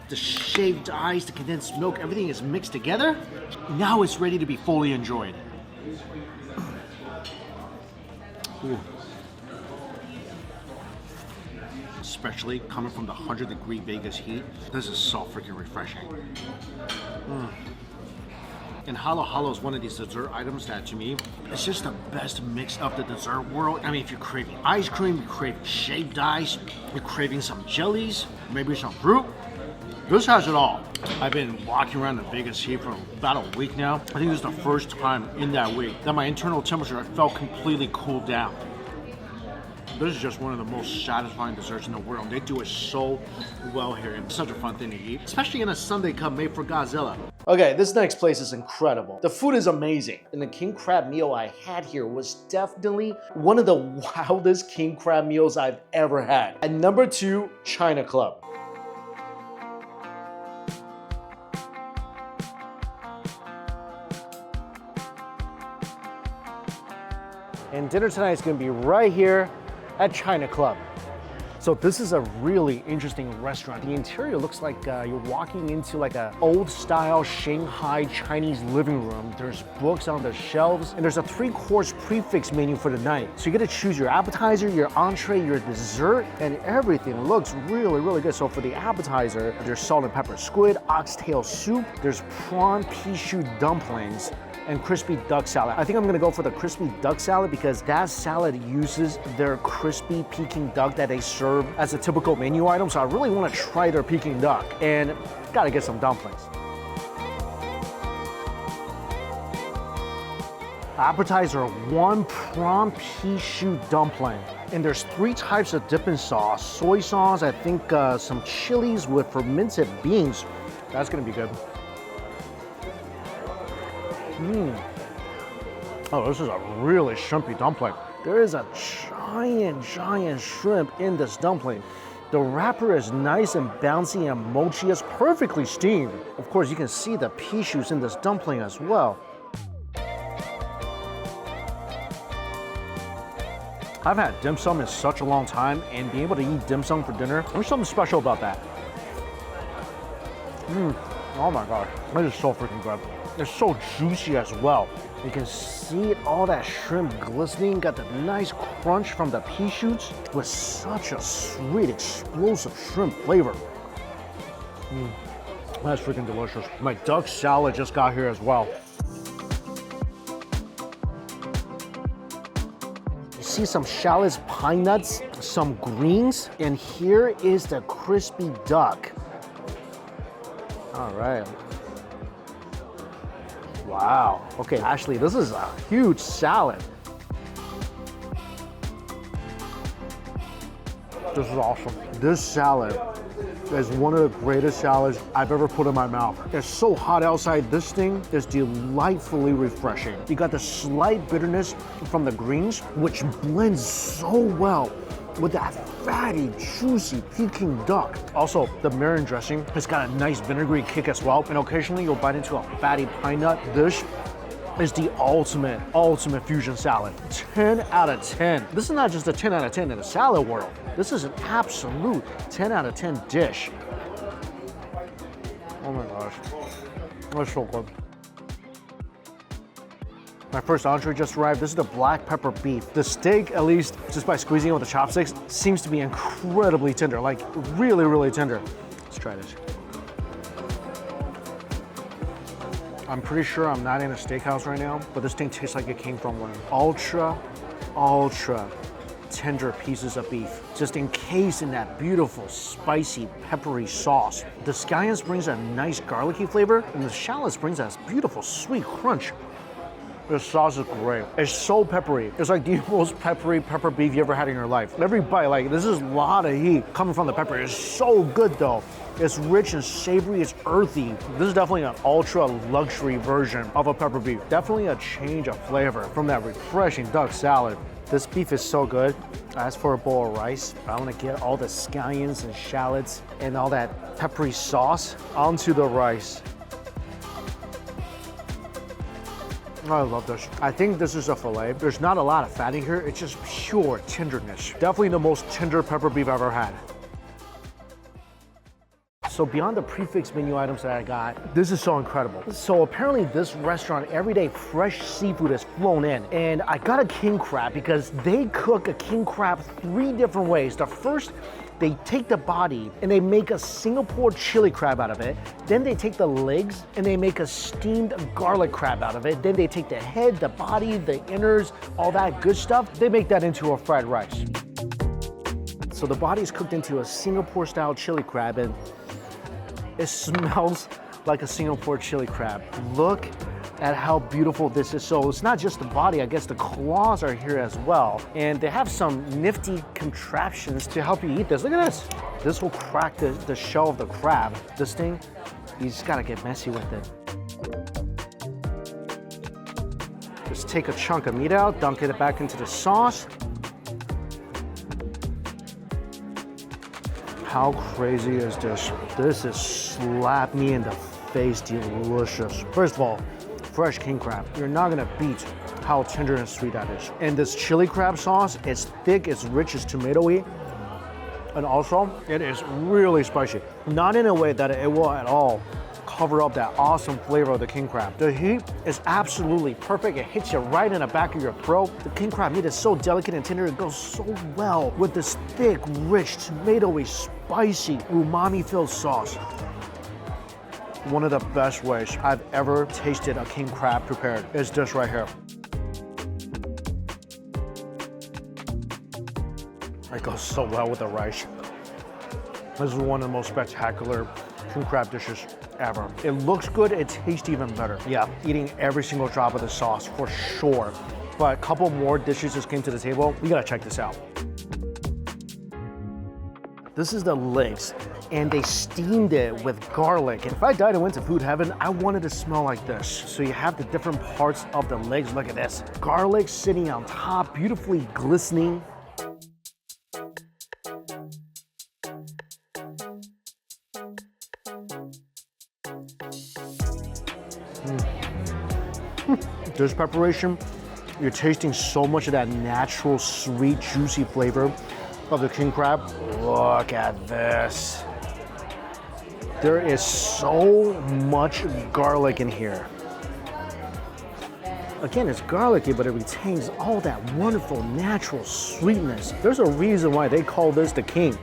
Speaker 1: the shaved ice, the condensed milk, everything is mixed together. Now it's ready to be fully enjoyed. Ooh. Especially coming from the 100-degree Vegas heat, this is so freaking refreshing. And halo halo is one of these dessert items that, to me, it's just the best mix of the dessert world. I mean, if you're craving ice cream, you're craving shaved ice, you're craving some jellies, maybe some fruit, this has it all. I've been walking around the Vegas heat for about a week now. I think this is the first time in that week that my internal temperature felt completely cooled down. This is just one of the most satisfying desserts in the world. They do it so well here. It's such a fun thing to eat, especially in a Sunday cup made for Godzilla. Okay, this next place is incredible. The food is amazing. And the king crab meal I had here was definitely one of the wildest king crab meals I've ever had. At number 2, Chyna Club. And dinner tonight is gonna be right here at Chyna Club. So this is a really interesting restaurant. The interior looks like you're walking into like an old style Shanghai Chinese living room. There's books on the shelves and there's a 3-course prefix menu for the night. So you get to choose your appetizer, your entree, your dessert, and everything looks really, really good. So for the appetizer, there's salt and pepper squid, oxtail soup, there's prawn pea shoot dumplings, and crispy duck salad. I think I'm gonna go for the crispy duck salad because that salad uses their crispy Peking duck that they serve as a typical menu item. So I really wanna try their Peking duck and gotta get some dumplings. Appetizer 1 prawn pea shoot dumpling. And there's 3 types of dipping sauce. Soy sauce, I think some chilies with fermented beans. That's gonna be good. Oh, this is a really shrimpy dumpling. There is a giant shrimp in this dumpling. The wrapper is nice and bouncy and mochi. It's perfectly steamed. Of course, you can see the pea shoots in this dumpling as well. I've had dim sum in such a long time, and being able to eat dim sum for dinner, there's something special about that. Oh my gosh, this is so freaking good. It's so juicy as well. You can see all that shrimp glistening, got the nice crunch from the pea shoots with such a sweet, explosive shrimp flavor. That's freaking delicious. My duck salad just got here as well. See some shallots, pine nuts, some greens, and here is the crispy duck. All right. Wow. Okay, Ashley, this is a huge salad. This is awesome. This salad is one of the greatest salads I've ever put in my mouth. It's so hot outside. This thing is delightfully refreshing. You got the slight bitterness from the greens, which blends so well with that fatty, juicy Peking duck. Also, the mirin dressing has got a nice vinegary kick as well, and occasionally you'll bite into a fatty pine nut. This is the ultimate fusion salad. 10 out of 10. This is not just a 10 out of 10 in the salad world. This is an absolute 10 out of 10 dish. Oh my gosh, that's so good. My first entree just arrived. This is the black pepper beef. The steak, at least just by squeezing it with the chopsticks, seems to be incredibly tender, like really tender. Let's try this. I'm pretty sure I'm not in a steakhouse right now, but this thing tastes like it came from one. Ultra tender pieces of beef, just encased in that beautiful, spicy, peppery sauce. The scallions brings a nice garlicky flavor, and the shallots brings that beautiful, sweet crunch. This sauce is great. It's so peppery. It's like the most peppery pepper beef you ever had in your life. Every bite, like, this is a lot of heat coming from the pepper. It's so good though. It's rich and savory, it's earthy. This is definitely an ultra luxury version of a pepper beef. Definitely a change of flavor from that refreshing duck salad. This beef is so good. I asked for a bowl of rice. I want to get all the scallions and shallots and all that peppery sauce onto the rice. I love this. I think this is a filet. There's not a lot of fat in here. It's just pure tenderness. Definitely the most tender pepper beef I've ever had. So beyond the prefix menu items that I got, this is so incredible. So apparently this restaurant, every day fresh seafood is flown in. And I got a king crab because they cook a king crab 3 different ways. The first, they take the body and they make a Singapore chili crab out of it. Then they take the legs and they make a steamed garlic crab out of it. Then they take the head, the body, the innards, all that good stuff. They make that into a fried rice. So the body is cooked into a Singapore style chili crab, and it smells like a Singapore chili crab. Look at how beautiful this is. So it's not just the body, I guess the claws are here as well. And they have some nifty contraptions to help you eat this. Look at this. This will crack the shell of the crab. This thing, you just gotta get messy with it. Just take a chunk of meat out, dunk it back into the sauce. How crazy is this? This is slap me in the face delicious. First of all, fresh king crab. You're not gonna beat how tender and sweet that is. And this chili crab sauce, it's thick, it's rich, it's tomatoey. And also, it is really spicy. Not in a way that it will at all cover up that awesome flavor of the king crab. The heat is absolutely perfect. It hits you right in the back of your throat. The king crab meat is so delicate and tender. It goes so well with this thick, rich, tomatoey, spicy, umami-filled sauce. One of the best ways I've ever tasted a king crab prepared is this right here. It goes so well with the rice. This is one of the most spectacular king crab dishes ever. It looks good, it tastes even better. Yeah, eating every single drop of the sauce for sure. But a couple more dishes just came to the table. We gotta check this out. This is the legs, and they steamed it with garlic. And if I died and went to food heaven, I wanted to smell like this. So you have the different parts of the legs. Look at this. Garlic sitting on top, beautifully glistening. This preparation, you're tasting so much of that natural, sweet, juicy flavor of the king crab. Look at this. There is so much garlic in here. Again, it's garlicky, but it retains all that wonderful natural sweetness. There's a reason why they call this the king.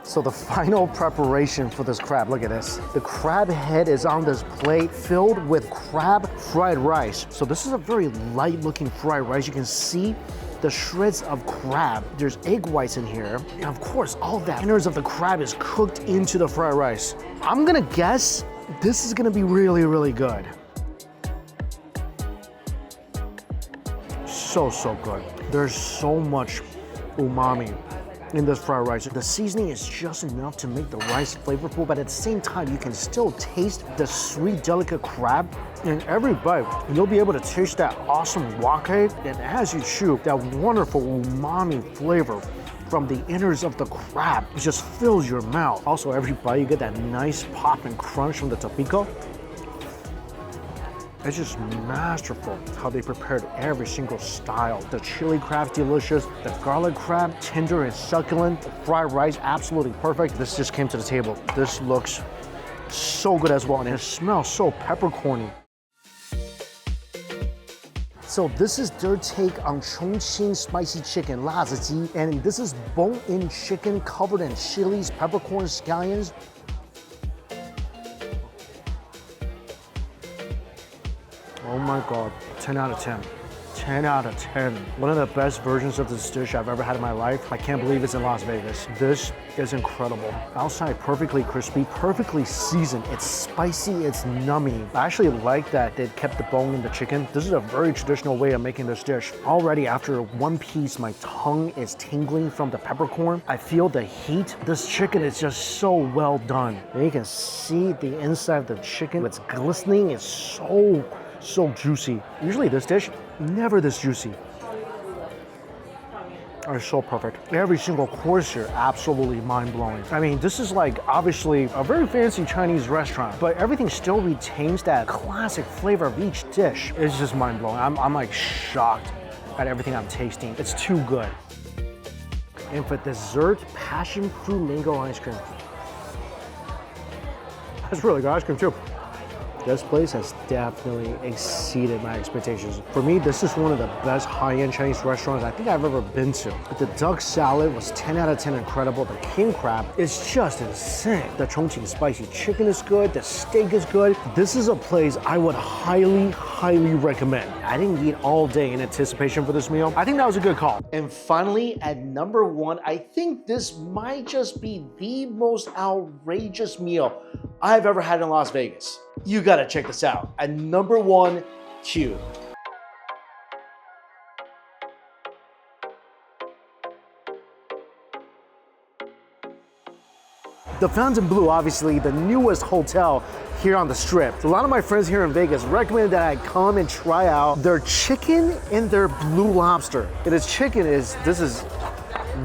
Speaker 1: So the final preparation for this crab, look at this. The crab head is on this plate filled with crab fried rice. So this is a very light looking fried rice. You can see the shreds of crab. There's egg whites in here. And of course, all that innards of the crab is cooked into the fried rice. I'm gonna guess this is gonna be really, really good. So good. There's so much umami in this fried rice. The seasoning is just enough to make the rice flavorful, but at the same time, you can still taste the sweet, delicate crab. In every bite, you'll be able to taste that awesome wok, and as you chew, that wonderful umami flavor from the innards of the crab. It just fills your mouth. Also, every bite, you get that nice pop and crunch from the topiko. It's just masterful how they prepared every single style. The chili crab's delicious, the garlic crab, tender and succulent, the fried rice, absolutely perfect. This just came to the table. This looks so good as well, and it smells so peppercorny. So this is their take on Chongqing spicy chicken, 辣子鸡, and this is bone-in chicken covered in chilies, peppercorn, scallions. Oh my God, 10 out of 10. 10 out of 10. One of the best versions of this dish I've ever had in my life. I can't believe it's in Las Vegas. This is incredible. Outside perfectly crispy, perfectly seasoned. It's spicy, it's nummy. I actually like that they kept the bone in the chicken. This is a very traditional way of making this dish. Already after one piece, my tongue is tingling from the peppercorn. I feel the heat. This chicken is just so well done. And you can see the inside of the chicken. It's glistening, it's so juicy. Usually this dish, never this juicy. Are so perfect. Every single course here, absolutely mind-blowing. I mean, this is like obviously a very fancy Chinese restaurant, but everything still retains that classic flavor of each dish. It's just mind-blowing. I'm like shocked at everything I'm tasting. It's too good. And for dessert, passion fruit mango ice cream. That's really good ice cream too. This place has definitely exceeded my expectations. For me, this is one of the best high-end Chinese restaurants I think I've ever been to. The duck salad was 10 out of 10 incredible. The king crab is just insane. The Chongqing spicy chicken is good. The steak is good. This is a place I would highly recommend. I didn't eat all day in anticipation for this meal. I think that was a good call. And finally, at number one, I think this might just be the most outrageous meal I've ever had in Las Vegas. You gotta check this out. At number one, Q. The Fontainebleau, obviously the newest hotel here on the Strip. A lot of my friends here in Vegas recommended that I come and try out their chicken and their blue lobster. And its chicken this is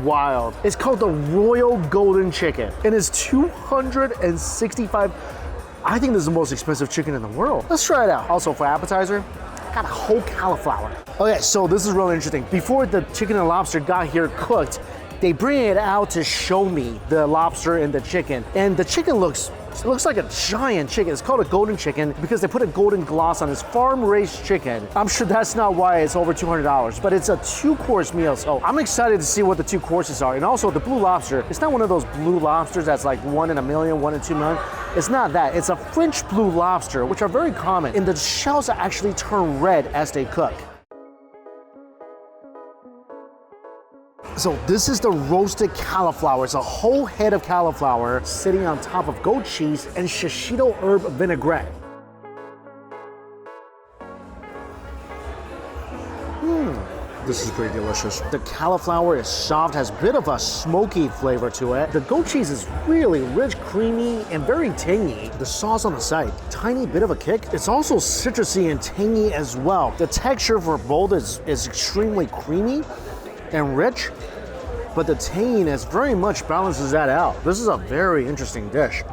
Speaker 1: wild. It's called the Royal Golden Chicken, and it's $265. I think this is the most expensive chicken in the world. Let's try it out. Also for appetizer, got a whole cauliflower. Okay, so this is really interesting. Before the chicken and lobster got here cooked, They bring it out to show me the lobster and the chicken. And the chicken looks like a giant chicken. It's called a golden chicken because they put a golden gloss on this farm-raised chicken. I'm sure that's not why it's over $200, but it's a 2-course meal. So I'm excited to see what the 2 courses are. And also the blue lobster, it's not one of those blue lobsters that's like 1 in a million, 1 in 2 million. It's not that. It's a French blue lobster, which are very common. And the shells actually turn red as they cook. So this is the roasted cauliflower. It's a whole head of cauliflower sitting on top of goat cheese and shishito herb vinaigrette. This is pretty delicious. The cauliflower is soft, has a bit of a smoky flavor to it. The goat cheese is really rich, creamy, and very tangy. The sauce on the side, tiny bit of a kick. It's also citrusy and tangy as well. The texture for both is extremely creamy and rich, but the tanginess very much balances that out. This is a very interesting dish.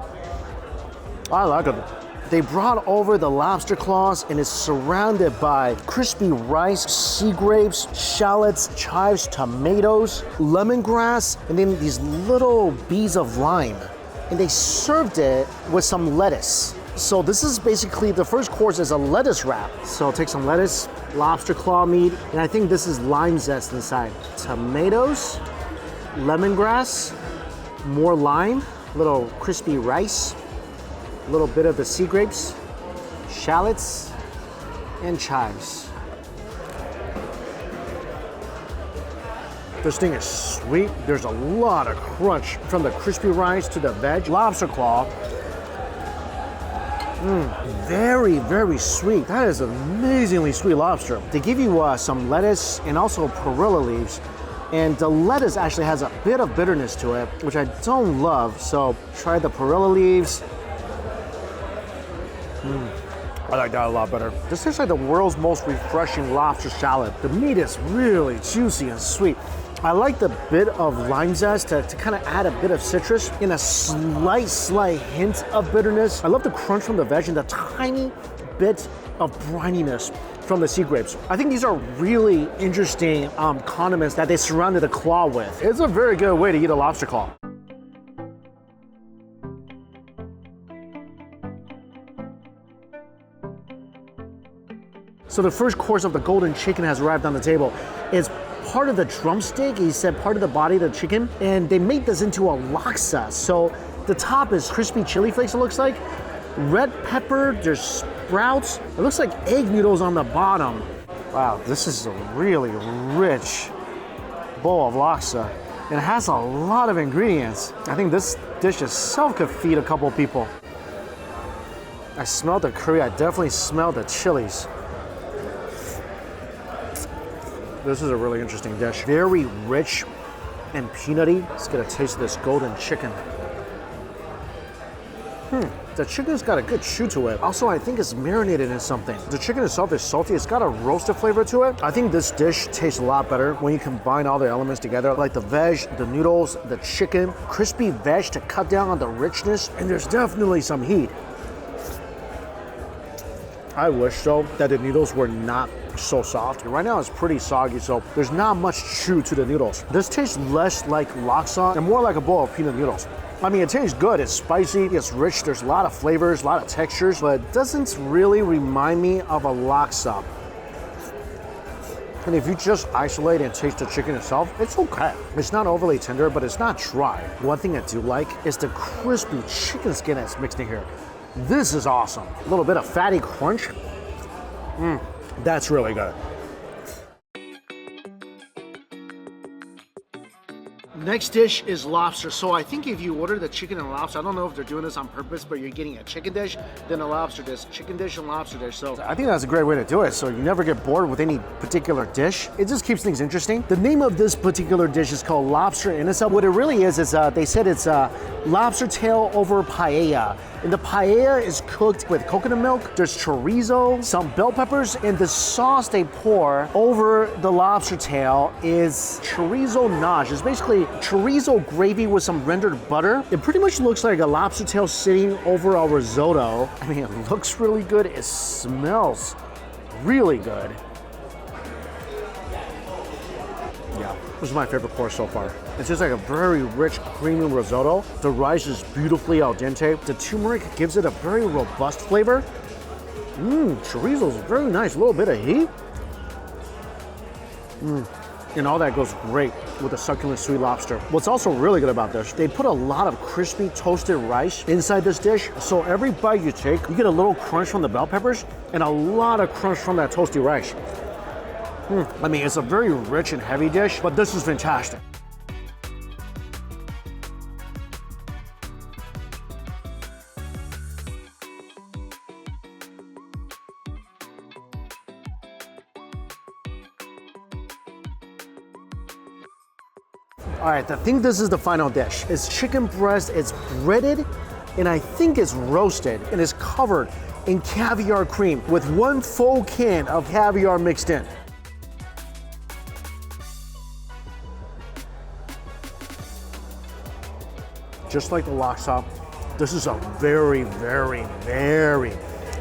Speaker 1: I like it. They brought over the lobster claws and it's surrounded by crispy rice, sea grapes, shallots, chives, tomatoes, lemongrass, and then these little beads of lime. And they served it with some lettuce. So this is basically, the first course is a lettuce wrap. So take some lettuce, lobster claw meat, and I think this is lime zest inside. Tomatoes, lemongrass, more lime, little crispy rice, a little bit of the sea grapes, shallots, and chives. This thing is sweet. There's a lot of crunch from the crispy rice to the veg. Lobster claw. Very, very sweet. That is amazingly sweet lobster. They give you some lettuce and also perilla leaves. And the lettuce actually has a bit of bitterness to it, which I don't love. So try the perilla leaves. I like that a lot better. This tastes like the world's most refreshing lobster shallot. The meat is really juicy and sweet. I like the bit of lime zest to kind of add a bit of citrus and a slight hint of bitterness. I love the crunch from the veg and the tiny bit of brininess from the sea grapes. I think these are really interesting condiments that they surrounded the claw with. It's a very good way to eat a lobster claw. So the first course of the golden chicken has arrived on the table. It's part of the drumstick, he said part of the body of the chicken, and they made this into a laksa. So the top is crispy chili flakes, it looks like. Red pepper, there's sprouts. It looks like egg noodles on the bottom. Wow, this is a really rich bowl of laksa. It has a lot of ingredients. I think this dish itself could feed a couple people. I smell the curry, I definitely smell the chilies. This is a really interesting dish. Very rich and peanutty. Let's get a taste of this golden chicken. The chicken's got a good chew to it. Also, I think it's marinated in something. The chicken itself is salty. It's got a roasted flavor to it. I think this dish tastes a lot better when you combine all the elements together, like the veg, the noodles, the chicken, crispy veg to cut down on the richness, and there's definitely some heat. I wish, though, that the noodles were not so soft. Right now it's pretty soggy, so there's not much chew to the noodles. This tastes less like laksa and more like a bowl of peanut noodles. I mean, it tastes good, it's spicy, it's rich, there's a lot of flavors, a lot of textures, but it doesn't really remind me of a laksa. And if you just isolate and taste the chicken itself, it's okay. It's not overly tender, but it's not dry. One thing I do like is the crispy chicken skin that's mixed in here. This is awesome. A little bit of fatty crunch. That's really good. Next dish is lobster. So I think if you order the chicken and lobster, I don't know if they're doing this on purpose, but you're getting a chicken dish, then a lobster dish, chicken dish and lobster dish. So I think that's a great way to do it. So you never get bored with any particular dish. It just keeps things interesting. The name of this particular dish is called lobster inasal. What it really is they said it's a lobster tail over paella. And the paella is cooked with coconut milk. There's chorizo, some bell peppers, and the sauce they pour over the lobster tail is chorizo nage. It's basically chorizo gravy with some rendered butter. It pretty much looks like a lobster tail sitting over a risotto. I mean, it looks really good. It smells really good. Yeah, this is my favorite course so far. It's just like a very rich, creamy risotto. The rice is beautifully al dente. The turmeric gives it a very robust flavor. Chorizo is very nice. A little bit of heat. And all that goes great with the succulent sweet lobster. What's also really good about this, they put a lot of crispy toasted rice inside this dish. So every bite you take, you get a little crunch from the bell peppers and a lot of crunch from that toasty rice. I mean, it's a very rich and heavy dish, but this is fantastic. All right, I think this is the final dish. It's chicken breast, it's breaded, and I think it's roasted, and it's covered in caviar cream with one full can of caviar mixed in. Just like the laksa, this is a very, very, very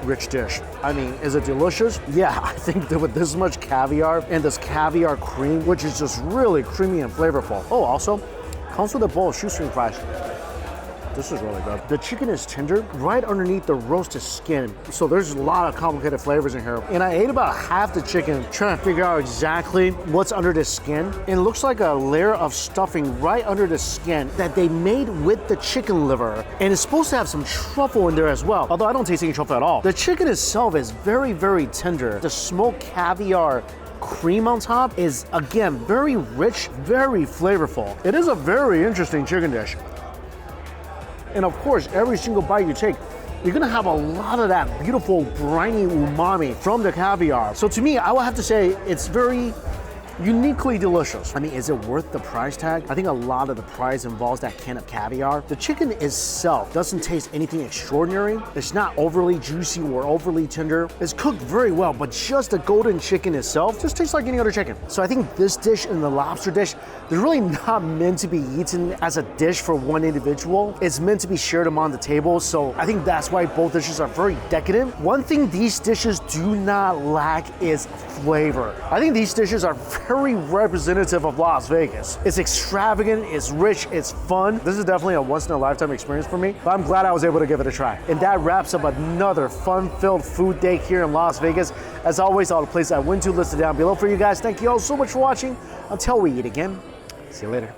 Speaker 1: rich dish. I mean, is it delicious? Yeah, I think that with this much caviar and this caviar cream, which is just really creamy and flavorful. Oh, also, comes with a bowl of shoestring fries. This is really good. The chicken is tender right underneath the roasted skin. So there's a lot of complicated flavors in here. And I ate about half the chicken trying to figure out exactly what's under the skin. And it looks like a layer of stuffing right under the skin that they made with the chicken liver. And it's supposed to have some truffle in there as well. Although I don't taste any truffle at all. The chicken itself is very, very tender. The smoked caviar cream on top is, again, very rich, very flavorful. It is a very interesting chicken dish. And of course, every single bite you take, you're gonna have a lot of that beautiful briny umami from the caviar. So to me, I would have to say it's very uniquely delicious. I mean, is it worth the price tag? I think a lot of the price involves that can of caviar. The chicken itself doesn't taste anything extraordinary. It's not overly juicy or overly tender. It's cooked very well, but just the golden chicken itself just tastes like any other chicken. So I think this dish and the lobster dish, they're really not meant to be eaten as a dish for one individual. It's meant to be shared among the table. So I think that's why both dishes are very decadent. One thing these dishes do not lack is flavor. I think these dishes are very representative of Las Vegas. It's extravagant, it's rich, it's fun. This is definitely a once-in-a-lifetime experience for me, but I'm glad I was able to give it a try. And that wraps up another fun-filled food day here in Las Vegas. As always, all the places I went to listed down below for you guys. Thank you all so much for watching. Until we eat again, see you later.